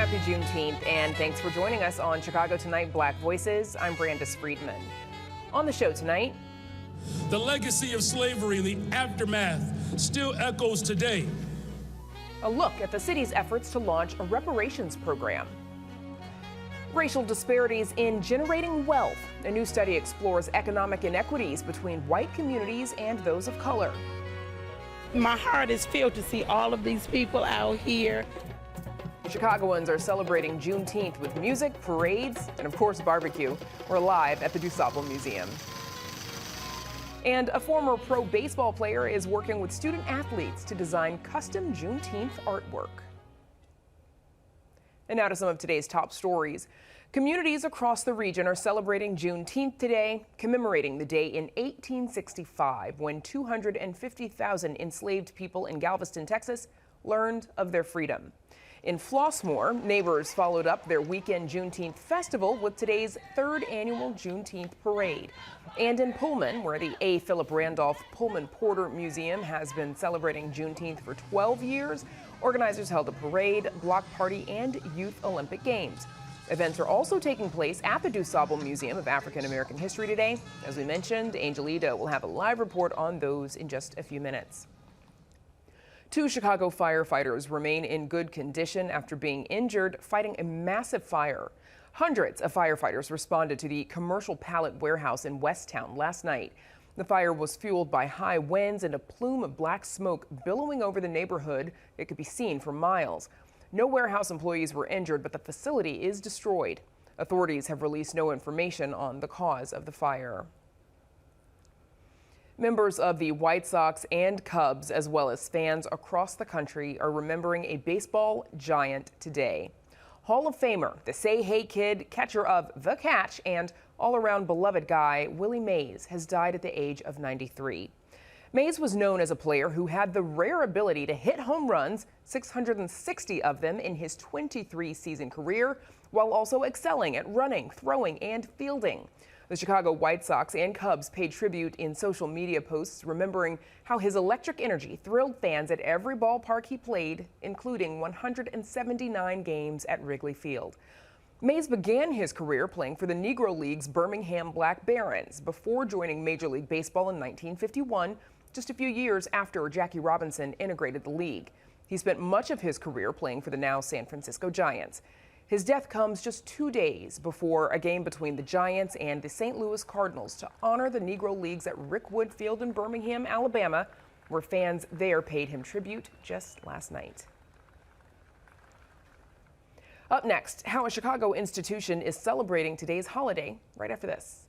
Happy Juneteenth, and thanks for joining us on Chicago Tonight Black Voices. I'm Brandis Friedman. On the show tonight, the legacy of slavery and the aftermath still echoes today. A look at the city's efforts to launch a reparations program. Racial disparities in generating wealth. A new study explores economic inequities between white communities and those of color. My heart is filled to see all of these people out here. Chicagoans are celebrating Juneteenth with music, parades, and of course barbecue. We're live at the DuSable Museum. And a former pro baseball player is working with student athletes to design custom Juneteenth artwork. And now to some of today's top stories. Communities across the region are celebrating Juneteenth today, commemorating the day in 1865 when 250,000 enslaved people in Galveston, Texas, learned of their freedom. In Flossmoor, neighbors followed up their weekend Juneteenth festival with today's third annual Juneteenth parade. And in Pullman, where the A. Philip Randolph Pullman Porter Museum has been celebrating Juneteenth for 12 years, organizers held a parade, block party, and youth Olympic Games. Events are also taking place at the DuSable Museum of African American History today. As we mentioned, Angel Ito will have a live report on those in just a few minutes. 2 Chicago firefighters remain in good condition after being injured fighting a massive fire. Hundreds of firefighters responded to the commercial pallet warehouse in Westtown last night. The fire was fueled by high winds and a plume of black smoke billowing over the neighborhood. It could be seen for miles. No warehouse employees were injured, but the facility is destroyed. Authorities have released no information on the cause of the fire. Members of the White Sox and Cubs, as well as fans across the country, are remembering a baseball giant today. Hall of Famer, the Say Hey Kid, catcher of The Catch, and all-around beloved guy, Willie Mays, has died at the age of 93. Mays was known as a player who had the rare ability to hit home runs, 660 of them in his 23-season career, while also excelling at running, throwing, and fielding. The Chicago White Sox and Cubs paid tribute in social media posts, remembering how his electric energy thrilled fans at every ballpark he played, including 179 games at Wrigley Field. Mays began his career playing for the Negro League's Birmingham Black Barons before joining Major League Baseball in 1951, just a few years after Jackie Robinson integrated the league. He spent much of his career playing for the now San Francisco Giants. His death comes just 2 days before a game between the Giants and the St. Louis Cardinals to honor the Negro Leagues at Rickwood Field in Birmingham, Alabama, where fans there paid him tribute just last night. Up next, how a Chicago institution is celebrating today's holiday right after this.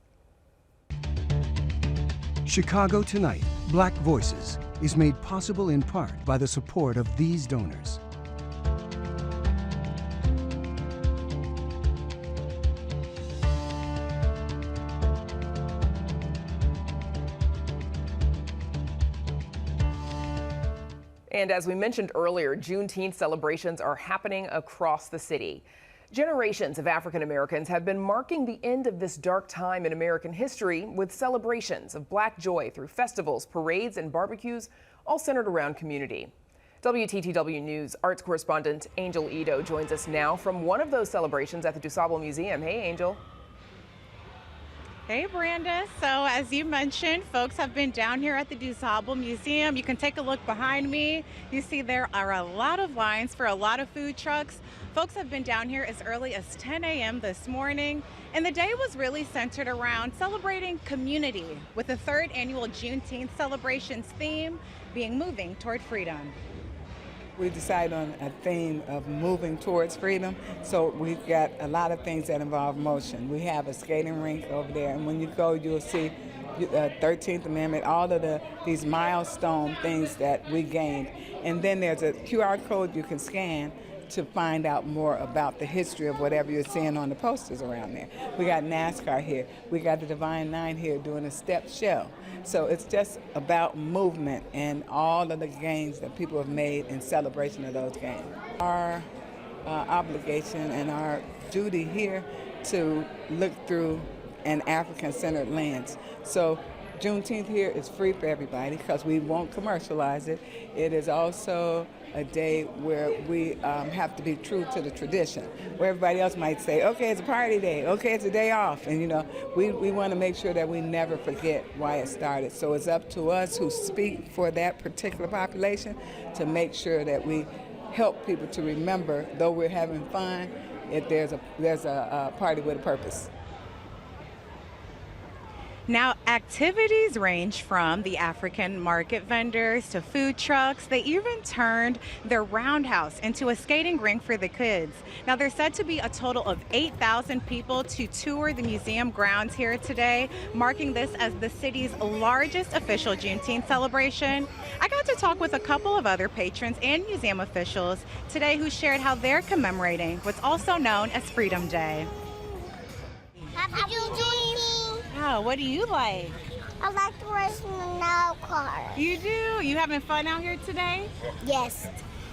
Chicago Tonight, Black Voices, is made possible in part by the support of these donors. And as we mentioned earlier, Juneteenth celebrations are happening across the city. Generations of African Americans have been marking the end of this dark time in American history with celebrations of Black joy through festivals, parades, and barbecues, all centered around community. WTTW News arts correspondent Angel Ito joins us now from one of those celebrations at the DuSable Museum. Hey, Angel. Hey, Brandis. So as you mentioned, folks have been down here at the DuSable Museum. You can take a look behind me. You see there are a lot of lines for a lot of food trucks. Folks have been down here as early as 10 a.m. this morning, and the day was really centered around celebrating community with the 3rd annual Juneteenth celebrations theme being Moving Toward Freedom. We decided on a theme of moving towards freedom, so we've got a lot of things that involve motion. We have a skating rink over there, and when you go, you'll see the 13th Amendment, all of these milestone things that we gained. And then there's a QR code you can scan to find out more about the history of whatever you're seeing on the posters around there. We got NASCAR here. We got the Divine Nine here doing a step show. So it's just about movement and all of the gains that people have made in celebration of those gains. Our obligation and our duty here to look through an African-centered lens. So Juneteenth here is free for everybody because we won't commercialize it. It is also a day where we have to be true to the tradition, where everybody else might say, okay, it's a party day, okay, it's a day off. And, you know, we want to make sure that we never forget why it started. So it's up to us who speak for that particular population to make sure that we help people to remember, though we're having fun, if there's a party with a purpose. Now, activities range from the African market vendors to food trucks. They even turned their roundhouse into a skating rink for the kids. Now, there's said to be a total of 8,000 people to tour the museum grounds here today, marking this as the city's largest official Juneteenth celebration. I got to talk with a couple of other patrons and museum officials today who shared how they're commemorating what's also known as Freedom Day. Happy Juneteenth! Oh, what do you like? I like to race in the now car. You do? You having fun out here today? Yes.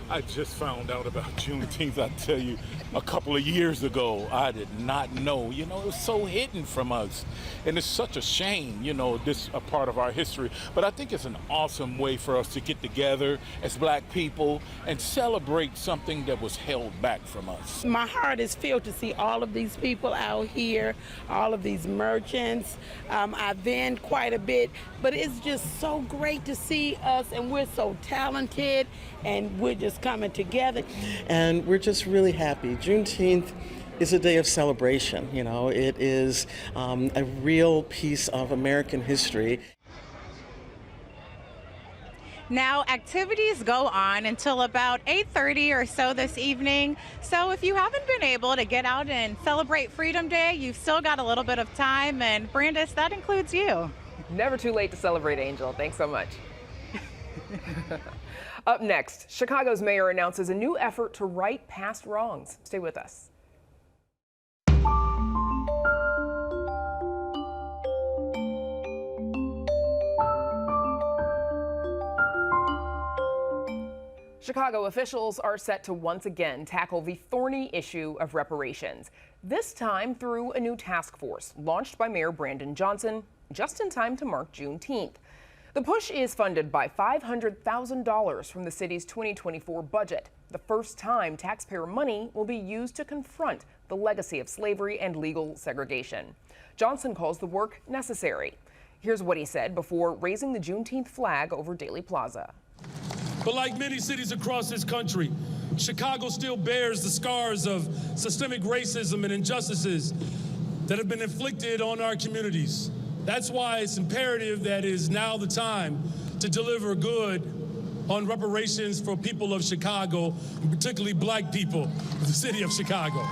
I just found out about Juneteenth, I tell you, a couple of years ago. I did not know, you know, it was so hidden from us. And it's such a shame, you know, this a part of our history. But I think it's an awesome way for us to get together as Black people and celebrate something that was held back from us. My heart is filled to see all of these people out here, all of these merchants. I've been quite a bit, but it's just so great to see us, and we're so talented, and we're just coming together. And we're just really happy. Juneteenth is a day of celebration. You know, it is a real piece of American history. Now, activities go on until about 8:30 or so this evening. So if you haven't been able to get out and celebrate Freedom Day, you've still got a little bit of time. And Brandis, that includes you. Never too late to celebrate, Angel. Thanks so much. Up next, Chicago's mayor announces a new effort to right past wrongs. Stay with us. Chicago officials are set to once again tackle the thorny issue of reparations, this time through a new task force launched by Mayor Brandon Johnson just in time to mark Juneteenth. The push is funded by $500,000 from the city's 2024 budget, the first time taxpayer money will be used to confront the legacy of slavery and legal segregation. Johnson calls the work necessary. Here's what he said before raising the Juneteenth flag over Daley Plaza. But like many cities across this country, Chicago still bears the scars of systemic racism and injustices that have been inflicted on our communities. That's why it's imperative that it is now the time to deliver good on reparations for people of Chicago, and particularly Black people of the city of Chicago.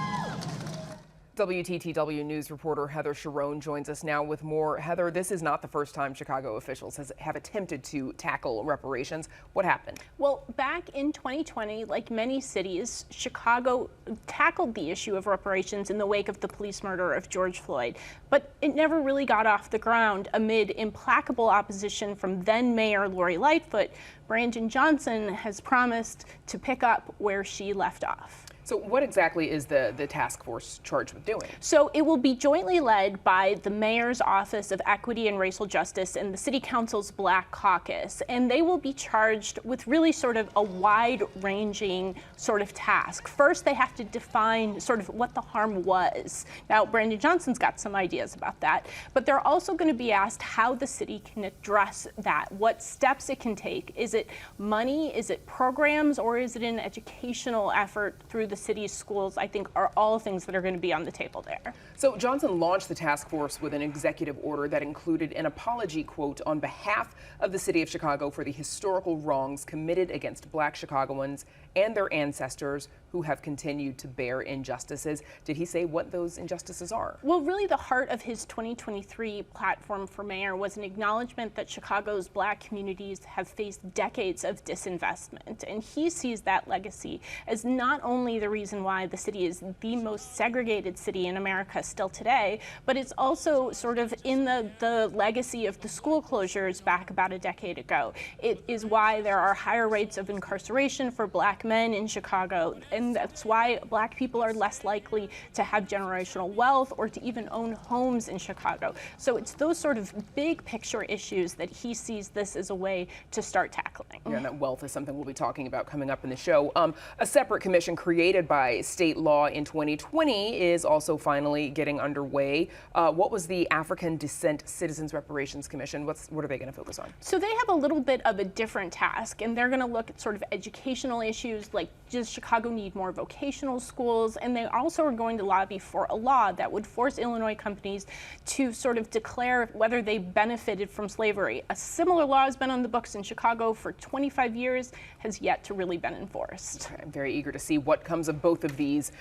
WTTW News reporter Heather Sharon joins us now with more. Heather, this is not the first time Chicago officials have attempted to tackle reparations. What happened? Well, back in 2020, like many cities, Chicago tackled the issue of reparations in the wake of the police murder of George Floyd. But it never really got off the ground amid implacable opposition from then Mayor Lori Lightfoot. Brandon Johnson has promised to pick up where she left off. So what exactly is the task force charged with doing? So it will be jointly led by the Mayor's Office of Equity and Racial Justice and the City Council's Black Caucus. And they will be charged with really sort of a wide-ranging sort of task. First, they have to define sort of what the harm was. Now, Brandon Johnson's got some ideas about that, but they're also going to be asked how the city can address that, what steps it can take. Is it money? Is it programs? Or is it an educational effort through the city's schools? I think are all things that are going to be on the table there. So Johnson launched the task force with an executive order that included an apology, quote, on behalf of the city of Chicago for the historical wrongs committed against Black Chicagoans and their ancestors who have continued to bear injustices. Did he say what those injustices are? Well, really the heart of his 2023 platform for mayor was an acknowledgement that Chicago's Black communities have faced decades of disinvestment. And he sees that legacy as not only the reason why the city is the most segregated city in America still today, but it's also sort of in the legacy of the school closures back about a decade ago. It is why there are higher rates of incarceration for Black men in Chicago, and that's why Black people are less likely to have generational wealth or to even own homes in Chicago. So it's those sort of big picture issues that he sees this as a way to start tackling. Yeah, and that wealth is something we'll be talking about coming up in the show. A separate commission created by state law in 2020 is also finally getting underway. What was the African Descent Citizens Reparations Commission? What are they going to focus on? So they have a little bit of a different task, and they're going to look at sort of educational issues like, does Chicago need more vocational schools? And they also are going to lobby for a law that would force Illinois companies to sort of declare whether they benefited from slavery. A similar law has been on the books in Chicago for 25 years, has yet to really been enforced. Okay, I'm very eager to see what comes of both of these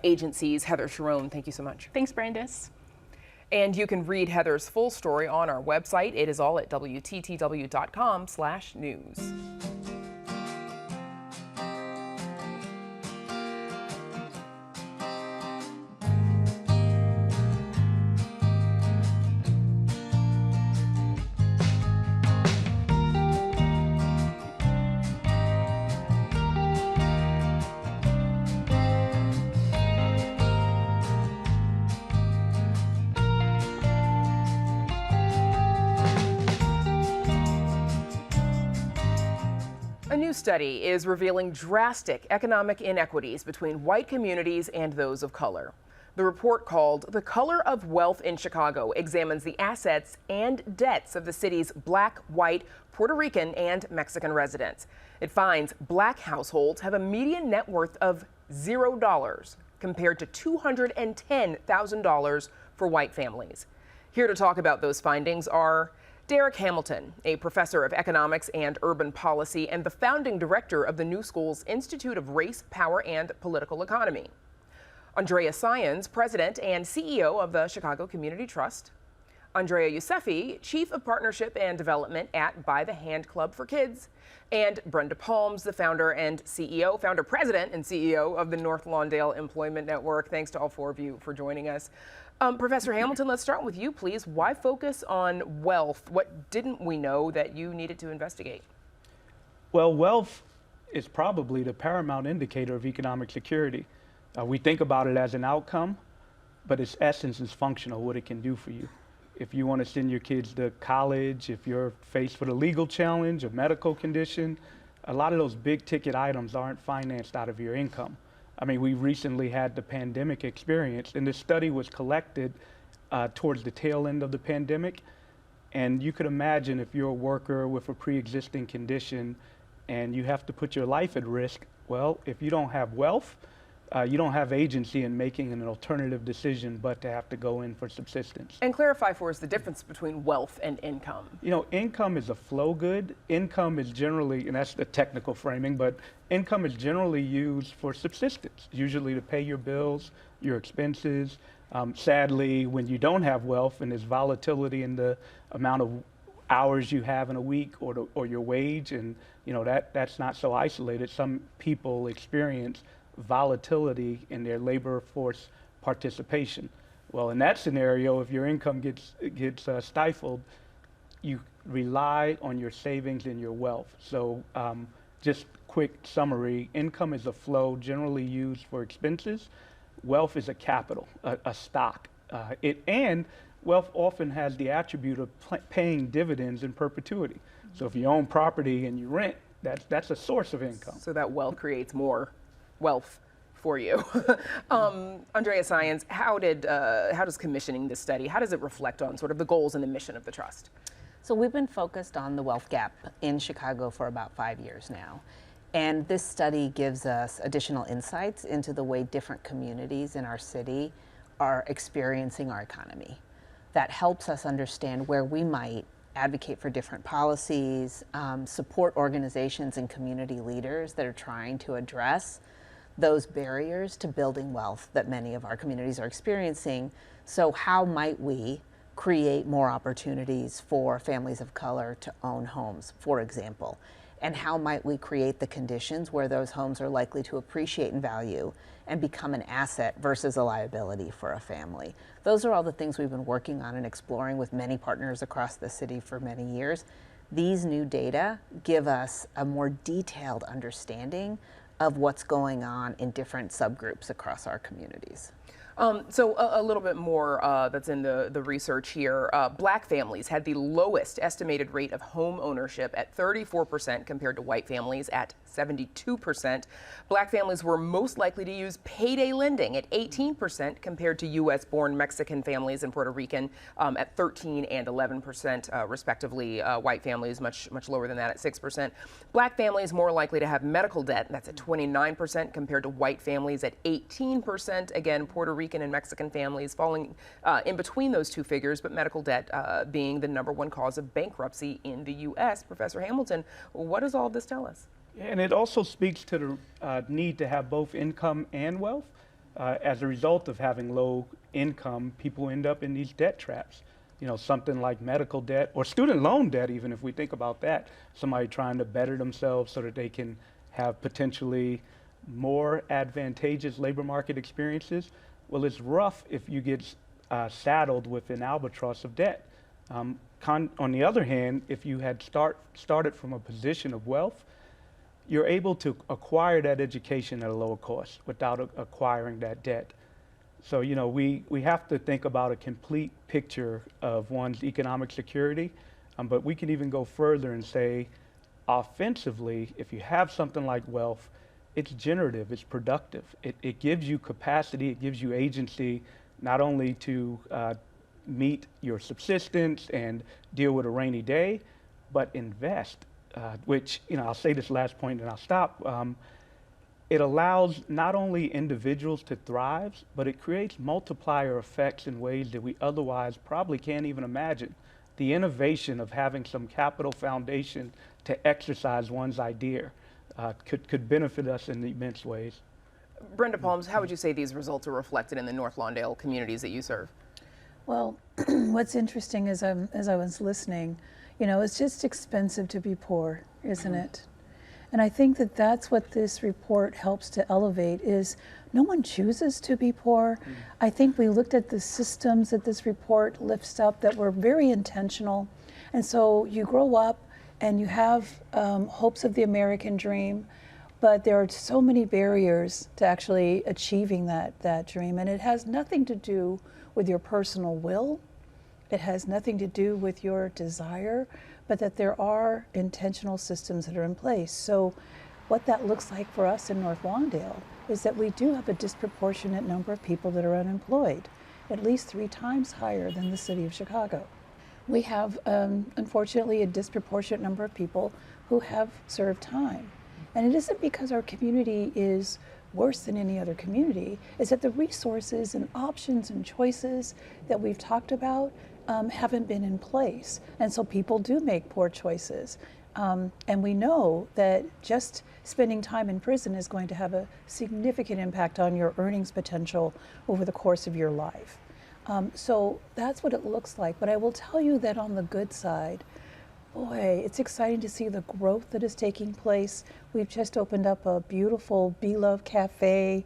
agencies. Heather Sharon, thank you so much. Thanks, Brandis. And you can read Heather's full story on our website. It is all at WTTW.com/news. A new study is revealing drastic economic inequities between white communities and those of color. The report, called "The Color of Wealth in Chicago," examines the assets and debts of the city's Black, white, Puerto Rican, and Mexican residents. It finds Black households have a median net worth of $0 compared to $210,000 for white families. Here to talk about those findings are Derek Hamilton, a professor of economics and urban policy and the founding director of the New School's Institute of Race, Power, and Political Economy; Andrea Syons, president and CEO of the Chicago Community Trust; Andrea Yousefi, chief of partnership and development at By the Hand Club for Kids; and Brenda Palms, the founder, president, and CEO of the North Lawndale Employment Network. Thanks to all four of you for joining us. Professor Hamilton, let's start with you, please. Why focus on wealth? What didn't we know that you needed to investigate? Well, wealth is probably the paramount indicator of economic security. We think about it as an outcome, but its essence is functional, what it can do for you. If you want to send your kids to college, if you're faced with a legal challenge, a medical condition, a lot of those big ticket items aren't financed out of your income. I mean, we recently had the pandemic experience, and this study was collected towards the tail end of the pandemic. And you could imagine if you're a worker with a pre-existing condition and you have to put your life at risk, well, if you don't have wealth, you don't have agency in making an alternative decision but to have to go in for subsistence. And clarify for us the difference between wealth and income. You know, income is a flow good. Income is generally, and that's the technical framing, but income is generally used for subsistence, usually to pay your bills, your expenses. Sadly, when you don't have wealth and there's volatility in the amount of hours you have in a week or your wage, and you know that's not so isolated. Some people experience volatility in their labor force participation. Well, in that scenario, if your income gets stifled, you rely on your savings and your wealth. So just quick summary, income is a flow generally used for expenses. Wealth is a capital, a stock. And wealth often has the attribute of paying dividends in perpetuity. So if you own property and you rent, that's a source of income. So that wealth creates more wealth for you. Andrea Syons, how does commissioning this study, how does it reflect on sort of the goals and the mission of the trust? So we've been focused on the wealth gap in Chicago for about 5 years now. And this study gives us additional insights into the way different communities in our city are experiencing our economy. That helps us understand where we might advocate for different policies, support organizations and community leaders that are trying to address those barriers to building wealth that many of our communities are experiencing. So how might we create more opportunities for families of color to own homes, for example? and how might we create the conditions where those homes are likely to appreciate in value and become an asset versus a liability for a family. Those are all the things we've been working on and exploring with many partners across the city for many years. These new data give us a more detailed understanding of what's going on in different subgroups across our communities. So a little bit more that's in the research here. Black families had the lowest estimated rate of home ownership at 34% compared to white families at 72%. Black families were most likely to use payday lending at 18% compared to U.S.-born Mexican families and Puerto Rican at 13 and 11% respectively. White families much lower than that at 6%. Black families more likely to have medical debt. That's at 29% compared to white families at 18%. Again, Puerto Rican and Mexican families falling in between those two figures, but medical debt being the #1 cause of bankruptcy in the U.S. Professor Hamilton, what does all this tell us? And it also speaks to the need to have both income and wealth. As a result of having low income, people end up in these debt traps. You know, something like medical debt or student loan debt, even if we think about that, somebody trying to better themselves so that they can have potentially more advantageous labor market experiences. Well, it's rough if you get saddled with an albatross of debt. On the other hand, if you had started from a position of wealth, you're able to acquire that education at a lower cost without acquiring that debt. So, you know, we have to think about a complete picture of one's economic security, but we can even go further and say, offensively, if you have something like wealth, it's generative, it's productive. It gives you capacity, it gives you agency, not only to meet your subsistence and deal with a rainy day, but invest. Which, you know, I'll say this last point and I'll stop. It allows not only individuals to thrive, but it creates multiplier effects in ways that we otherwise probably can't even imagine. The innovation of having some capital foundation to exercise one's idea could benefit us in immense ways. Brenda Palms, how would you say these results are reflected in the North Lawndale communities that you serve? Well, what's interesting as I was listening, you know, it's just expensive to be poor, isn't it? And I think that that's what this report helps to elevate is no one chooses to be poor. I think we looked at the systems that this report lifts up that were very intentional. And so you grow up and you have hopes of the American dream, but there are so many barriers to actually achieving that dream. And it has nothing to do with your personal will. It has nothing to do with your desire, but that there are intentional systems that are in place. So what that looks like for us in North Lawndale is that we do have a disproportionate number of people that are unemployed, at least 3 times higher than the city of Chicago. We have, unfortunately, a disproportionate number of people who have served time. And it isn't because our community is worse than any other community, is that the resources and options and choices that we've talked about haven't been in place. And so people do make poor choices. And we know that just spending time in prison is going to have a significant impact on your earnings potential over the course of your life. So that's what it looks like. But I will tell you that on the good side, boy, it's exciting to see the growth that is taking place. We've just opened up a beautiful Be Love Cafe.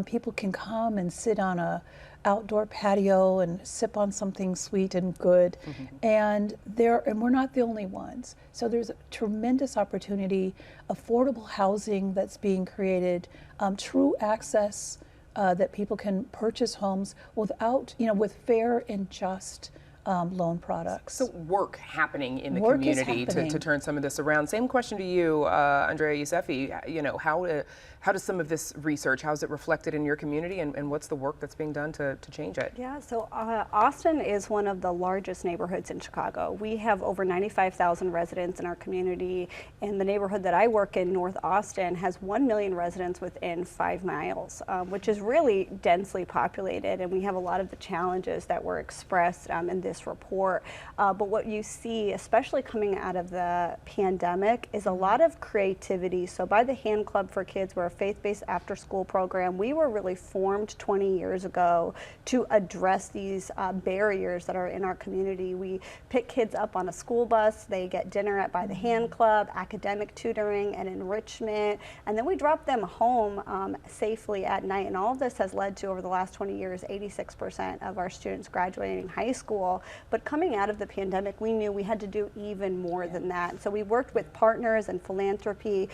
People can come and sit on a outdoor patio and sip on something sweet and good. And we're not the only ones. So there's a tremendous opportunity, affordable housing that's being created, true access that people can purchase homes without, with fair and just loan products. So work happening in the community to turn some of this around. Same question to you, Andrea Yousefi. How does some of this research, how is it reflected in your community, and what's the work that's being done to change it? Yeah, so Austin is one of the largest neighborhoods in Chicago. We have over 95,000 residents in our community, and the neighborhood that I work in, North Austin, has 1 million residents within 5 miles, which is really densely populated, and we have a lot of the challenges that were expressed in this this report. But what you see, especially coming out of the pandemic, is a lot of creativity. So by the Hand Club for Kids, we're a faith-based after-school program. We were really formed 20 years ago to address these barriers that are in our community. We pick kids up on a school bus, they get dinner by the Hand Club, academic tutoring and enrichment, and then we drop them home safely at night. And all of this has led to, over the last 20 years, 86% of our students graduating high school. But coming out of the pandemic, we knew we had to do even more than that. So we worked with partners and philanthropy.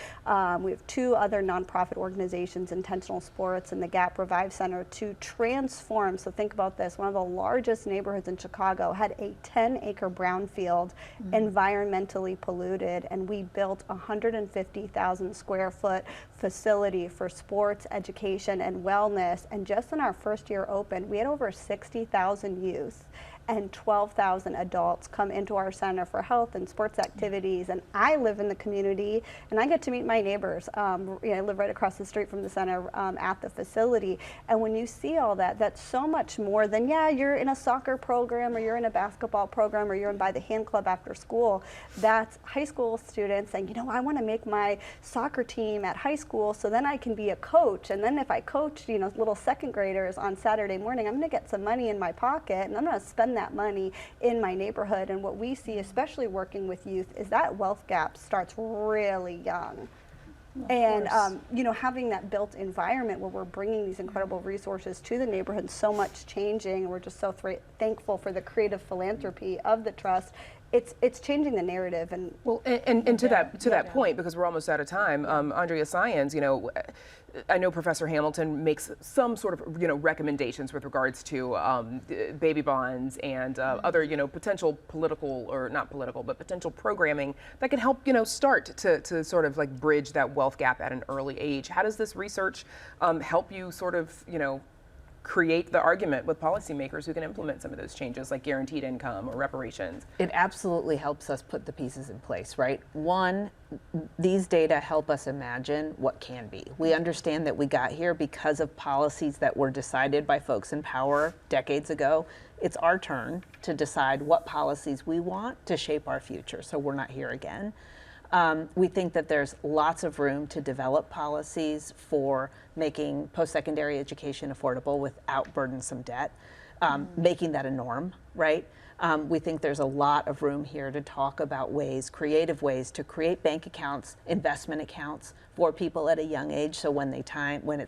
We have 2 other nonprofit organizations, Intentional Sports and the Gap Revive Center, to transform. So think about this, one of the largest neighborhoods in Chicago had a 10-acre brownfield, environmentally polluted, and we built a 150,000 square foot facility for sports, education, and wellness. And just in our first year open, we had over 60,000 youth and 12,000 adults come into our center for health and sports activities. And I live in the community and I get to meet my neighbors. I live right across the street from the center at the facility. And when you see all that, that's so much more than, yeah, you're in a soccer program or you're in a basketball program or you're in by the Hand Club after school. That's high school students saying, you know, I want to make my soccer team at high school so then I can be a coach. And then if I coach, you know, little second graders on Saturday morning, I'm going to get some money in my pocket and I'm going to spend that money in my neighborhood. And what we see, especially working with youth, is that wealth gap starts really young. And you know, having that built environment where we're bringing these incredible resources to the neighborhood, so much changing, and we're just so thankful for the creative philanthropy of the trust. It's changing the narrative. And well, and to that point, because we're almost out of time, Andrea Science, you know, I know Professor Hamilton makes some sort of, you know, recommendations with regards to baby bonds and other, you know, potential political, or not political, but potential programming that can help, you know, start to sort of like bridge that wealth gap at an early age. How does this research help you sort of, you know, create the argument with policymakers who can implement some of those changes, like guaranteed income or reparations? It absolutely helps us put the pieces in place, right? One, these data help us imagine what can be. We understand that we got here because of policies that were decided by folks in power decades ago. It's our turn to decide what policies we want to shape our future, so we're not here again. We think that there's lots of room to develop policies for making post-secondary education affordable without burdensome debt, making that a norm, right? We think there's a lot of room here to talk about ways, creative ways, to create bank accounts, investment accounts for people at a young age, so when it's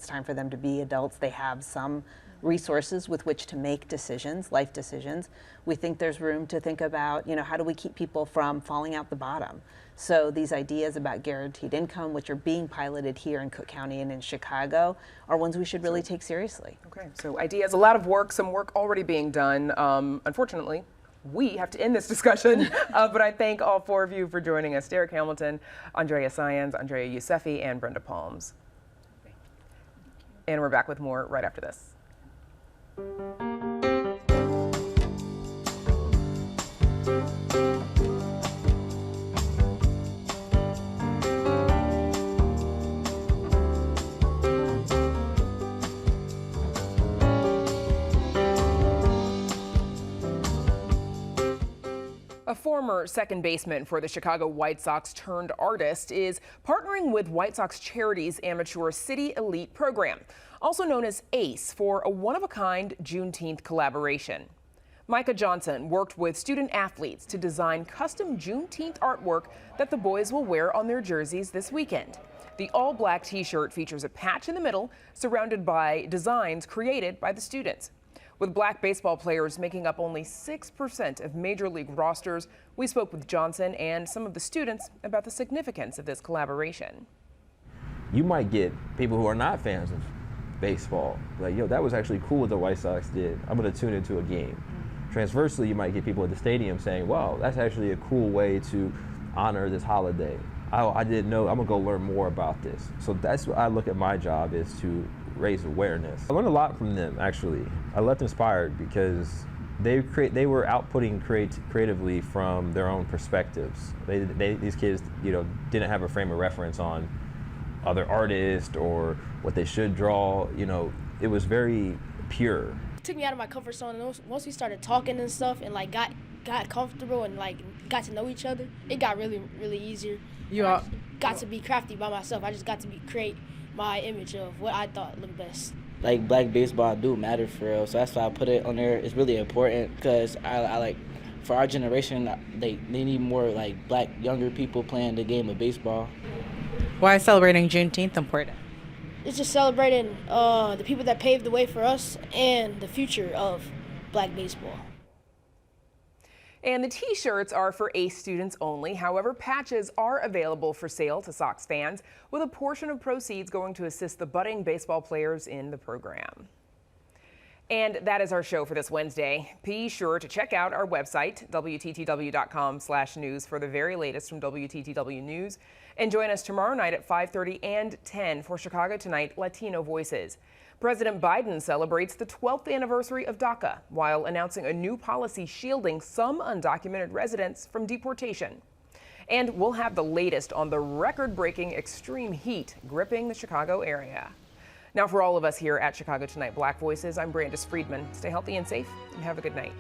time for them to be adults, they have some resources with which to make decisions, life decisions. We think there's room to think about, you know, how do we keep people from falling out the bottom? So these ideas about guaranteed income, which are being piloted here in Cook County and in Chicago, are ones we should really take seriously. Okay, so ideas, a lot of work, some work already being done. Unfortunately, we have to end this discussion, but I thank all 4 of you for joining us. Derek Hamilton, Andrea Science, Andrea Yousefi, and Brenda Palms. And we're back with more right after this. A former second baseman for the Chicago White Sox turned artist is partnering with White Sox Charities' amateur City Elite program, also known as ACE, for a one-of-a-kind Juneteenth collaboration. Micah Johnson worked with student athletes to design custom Juneteenth artwork that the boys will wear on their jerseys this weekend. The all-black t-shirt features a patch in the middle surrounded by designs created by the students. With black baseball players making up only 6% of major league rosters, we spoke with Johnson and some of the students about the significance of this collaboration. You might get people who are not fans of baseball, like, yo, that was actually cool what the White Sox did. I'm gonna tune into a game. Transversely, you might get people at the stadium saying, wow, that's actually a cool way to honor this holiday. I didn't know, I'm gonna go learn more about this. So that's what I look at my job is to raise awareness. I learned a lot from them, actually. I left inspired because they were outputting creatively from their own perspectives. These kids, you know, didn't have a frame of reference on other artists or what they should draw. You know, it was very pure. took me out of my comfort zone. And once we started talking and stuff, and like got comfortable and like got to know each other, it got really easier. Got to be crafty by myself. I just got to create my image of what I thought looked best. Like black baseball do matter for real, so that's why I put it on there. It's really important because I like, for our generation, they need more like black younger people playing the game of baseball. Why is celebrating Juneteenth important? It's just celebrating the people that paved the way for us and the future of black baseball. And the t-shirts are for ACE students only. However, patches are available for sale to Sox fans, with a portion of proceeds going to assist the budding baseball players in the program. And that is our show for this Wednesday. Be sure to check out our website, WTTW.com/news, for the very latest from WTTW News. And join us tomorrow night at 5:30 and 10 for Chicago Tonight Latino Voices. President Biden celebrates the 12th anniversary of DACA while announcing a new policy shielding some undocumented residents from deportation. And we'll have the latest on the record-breaking extreme heat gripping the Chicago area. Now, for all of us here at Chicago Tonight Black Voices, I'm Brandis Friedman. Stay healthy and safe, and have a good night.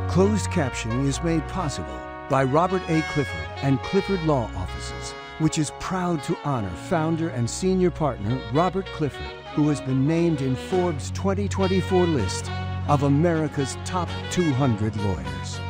Closed captioning is made possible by Robert A. Clifford and Clifford Law Offices, which is proud to honor founder and senior partner Robert Clifford, who has been named in Forbes' 2024 list of America's top 200 lawyers.